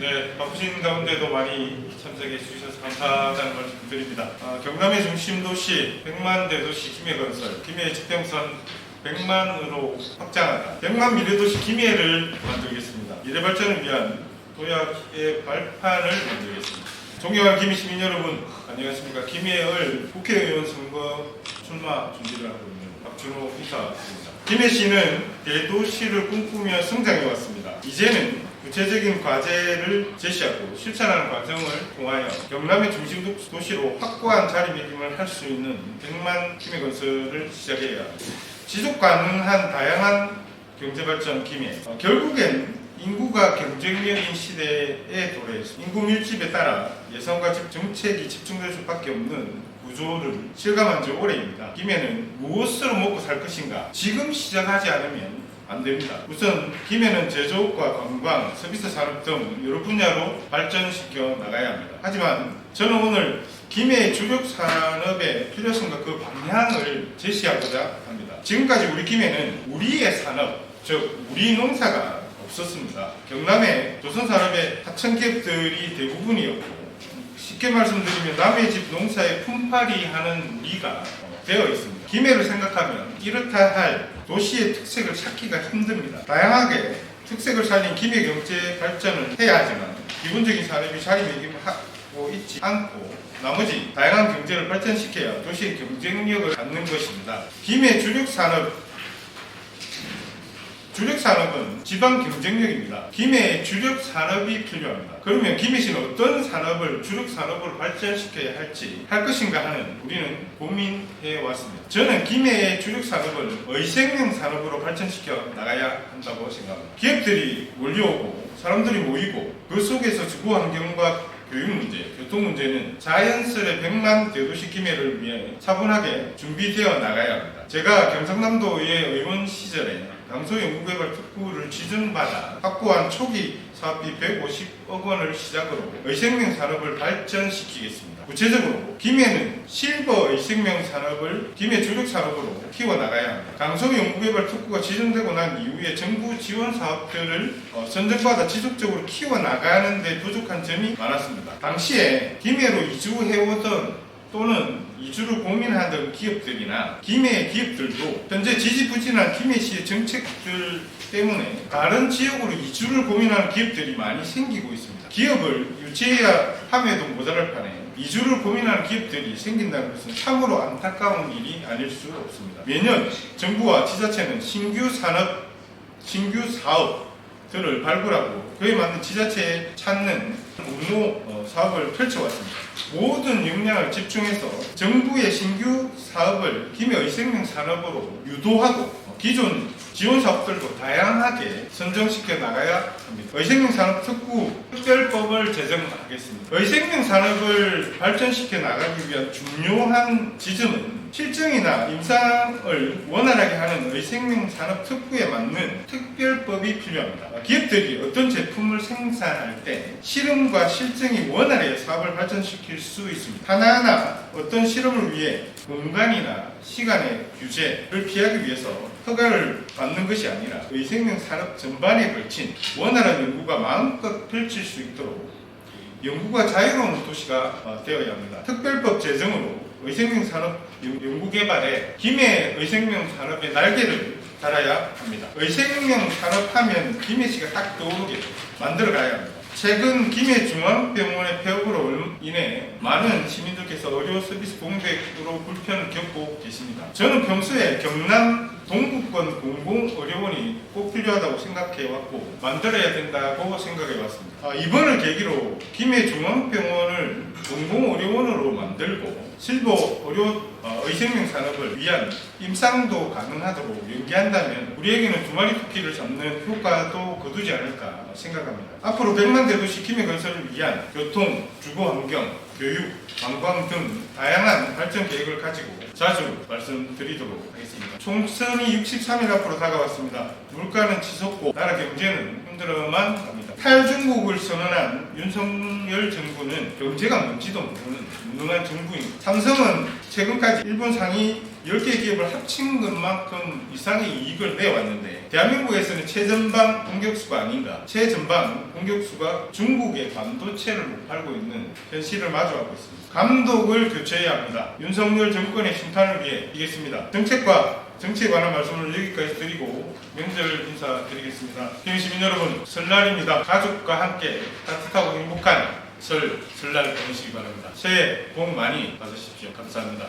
네, 바쁘신 가운데도 많이 참석해 주셔서 감사하다는 말씀 드립니다. 경남의 중심 도시 100만 대도시 김해건설, 김해 지평선 100만으로 확장하다. 100만 미래도시 김해를 만들겠습니다. 미래발전을 위한 도약의 발판을 만들겠습니다. 존경하는 김해 시민 여러분, 안녕하십니까. 김해을 국회의원 선거 출마 준비를 하고 있는 박준호 이사입니다. 김해시는 대도시를 꿈꾸며 성장해왔습니다. 이제는 구체적인 과제를 제시하고 실천하는 과정을 통하여 경남의 중심 도시로 확고한 자리매김을 할 수 있는 100만 김해건설을 시작해야 합니다. 지속 가능한 다양한 경제발전 김해. 결국엔 인구가 경쟁력인 시대에 도래했습니다. 인구 밀집에 따라 예산과 정책이 집중될 수밖에 없는 구조를 실감한 지 오래입니다. 김해는 무엇으로 먹고 살 것인가? 지금 시작하지 않으면 안 됩니다. 우선 김해는 제조업과 관광, 서비스 산업 등 여러 분야로 발전시켜 나가야 합니다. 하지만 저는 오늘 김해의 주력 산업의 필요성과 그 방향을 제시하고자 합니다. 지금까지 우리 김해는 우리의 산업, 즉 우리 농사가 없었습니다. 경남의 조선산업의 하청 기업들이 대부분이었고, 쉽게 말씀드리면 남의 집 농사에 품팔이 하는 우리가 되어 있습니다. 김해를 생각하면 이렇다 할 도시의 특색을 찾기가 힘듭니다. 다양하게 특색을 살린 김해 경제 발전을 해야 하지만 기본적인 산업이 자리매김하고 있지 않고 나머지 다양한 경제를 발전시켜야 도시의 경쟁력을 갖는 것입니다. 김해 주력산업은 지방 경쟁력입니다. 김해의 주력산업이 필요합니다. 그러면 김해시는 어떤 산업을 주력산업으로 발전시켜야 할 것인가 하는 우리는 고민해 왔습니다. 저는 김해의 주력산업을 의생명 산업으로 발전시켜 나가야 한다고 생각합니다. 기업들이 몰려오고 사람들이 모이고 그 속에서 지구 환경과 교육 문제, 교통 문제는 자연스레 100만 대도시 김해를 위해 차분하게 준비되어 나가야 합니다. 제가 경상남도의 의원 시절에 강소연구개발 특구를 지정받아 확보한 초기 사업비 150억 원을 시작으로 의생명 산업을 발전시키겠습니다. 구체적으로 김해는 실버 의생명 산업을 김해 주력 산업으로 키워나가야 합니다. 강소연구개발 특구가 지정되고 난 이후에 정부 지원 사업들을 선정받아 지속적으로 키워나가는 데 부족한 점이 많았습니다. 당시에 김해로 이주해오던 또는 이주를 고민하던 기업들이나 김해의 기업들도 현재 지지부진한 김해시의 정책들 때문에 다른 지역으로 이주를 고민하는 기업들이 많이 생기고 있습니다. 기업을 유치해야 함에도 모자랄 판에 이주를 고민하는 기업들이 생긴다는 것은 참으로 안타까운 일이 아닐 수 없습니다. 매년 정부와 지자체는 신규 사업들을 발굴하고 그에 맞는 지자체에 찾는 공모 사업을 펼쳐왔습니다. 모든 역량을 집중해서 정부의 신규 사업을 김해 의생명 산업으로 유도하고 기존 지원 사업들도 다양하게 선정시켜 나가야 합니다. 의생명 산업 특구 특별법을 제정하겠습니다. 의생명 산업을 발전시켜 나가기 위한 중요한 지점은 실정이나 임상을 원활하게 하는 의생명 산업 특구에 맞는 특별법이 필요합니다. 기업들이 어떤 제품을 생산할 때 실험과 실증이 원활하게 사업을 발전시킬 수 있습니다. 하나하나 어떤 실험을 위해 공간이나 시간의 규제를 피하기 위해서 허가를 받는 것이 아니라 의생명 산업 전반에 걸친 원활한 연구가 마음껏 펼칠 수 있도록 연구가 자유로운 도시가 되어야 합니다. 특별법 제정으로 의생명 산업 연구개발에 김해 의생명 산업의 날개를 달아야 합니다. 의생명 산업하면 김해시가 딱 떠오르게 만들어가야 합니다. 최근 김해중앙병원의 폐업으로 인해 많은 시민들께서 의료 서비스 공백으로 불편을 겪고 계십니다. 저는 평소에 경남 동부권 공공의료원이 꼭 필요하다고 생각해왔고 만들어야 된다고 생각해왔습니다. 이번을 계기로 김해중앙병원을 공공의료원으로 만들고 실버 의생명 산업을 위한 임상도 가능하도록 연계한다면 우리에게는 두 마리 토끼를 잡는 효과도 거두지 않을까 생각합니다. 앞으로 100만 대도시 김해건설을 위한 교통, 주거환경, 교육, 관광 등 다양한 발전 계획을 가지고 자주 말씀드리도록 하겠습니다. 총선이 63일 앞으로 다가왔습니다. 물가는 치솟고 나라 경제는 힘들어만 갑니다. 탈중국을 선언한 윤석열 정부는 경제가 뭔지도 모르는 무능한 정부입니다. 삼성은 최근까지 일본 상위 10개 기업을 합친 것만큼 이상의 이익을 내왔는데 대한민국에서는 최전방 공격수가 아닌가, 최전방 공격수가 중국의 반도체를 못 팔고 있는 현실을 마주하고 있습니다. 감독을 교체해야 합니다. 윤석열 정권의 심판을 위해 이겠습니다. 정치에 관한 말씀을 여기까지 드리고 명절 인사드리겠습니다. 시민 여러분, 설날입니다. 가족과 함께 따뜻하고 행복한 설날 보내시기 바랍니다. 새해 복 많이 받으십시오. 감사합니다.